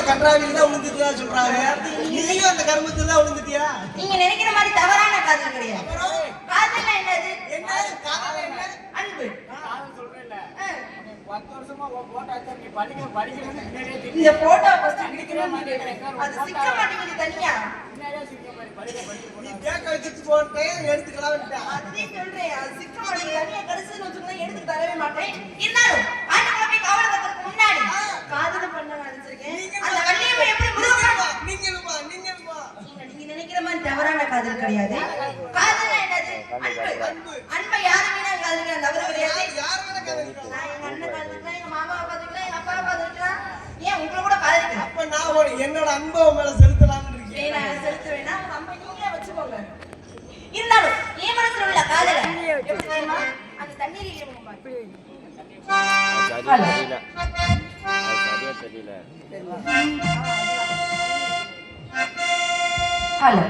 கன்றாவில தான் விழுந்துட்டு சொல்றாங்க. நீயும் அந்த கர்மத்துல தான் விழுந்துட்டியா? நீங்க நினைக்கிற மாதிரி தவறான காதல் கிடையாது. காதல் என்னது? என்ன காதல்? என்ன அன்பு? காதல் சொல்றேன்ல. 10 வருஷமா போட்டோ அடிச்சா நீ படிக்கிறேன்னு முன்னாடியே தெரியும். இந்த போட்டோ ஃபர்ஸ்ட் அடிக்கவே மாட்டேங்கிறேன். அது சிக்க மாட்டேங்குது தனியா. முன்னாடியே சிக்க மாதிரி படிக்க. நீ கேக்க வச்சிட்டு போறே எடுத்துக்கலாம்டா. அதுவே சொல்றேன். அது சிக்க மாட்டேங்குது தனியா கடைசில வச்சுக்கிட்டா எடுத்து தரவே மாட்டேன். இருந்தாலும் ஆண்களை போய் கவலைப்படுறதுக்கு முன்னாடி காதல் பண்ண நினைச்சிருக்கேன். அந்த வள்ளியம்மா எப்படி முருகமா? நீங்களுமா? நீங்க நினைக்கிற மாதிரி தவறான காதல் கிடையாது. காதல் என்னது? அன்பு. அன்பை யாரும் வேணா காதலிக்கலாம், தவறு கிடையாது. யார் வேணா காதலிக்கலாம். நான் எங்க அண்ணன் காதலிக்கலாம், எங்க மாமாவை காதலிக்கலாம், எங்க அப்பாவை காதலிக்கலாம். ஏன் உங்களை கூட காதலிக்கலாம். அப்ப நான் என்னோட அன்பை மேல செலுத்தலாம்னு இருக்கேன். நான் செலுத்த வேணாம், உங்க அன்பை நீங்களே வச்சுக்கோங்க. இருந்தாலும் என் மனசுல உள்ள காதலை எப்படி தெரியுமா? அந்த தண்ணீர் இல்லையா தெரியல. ஹலோ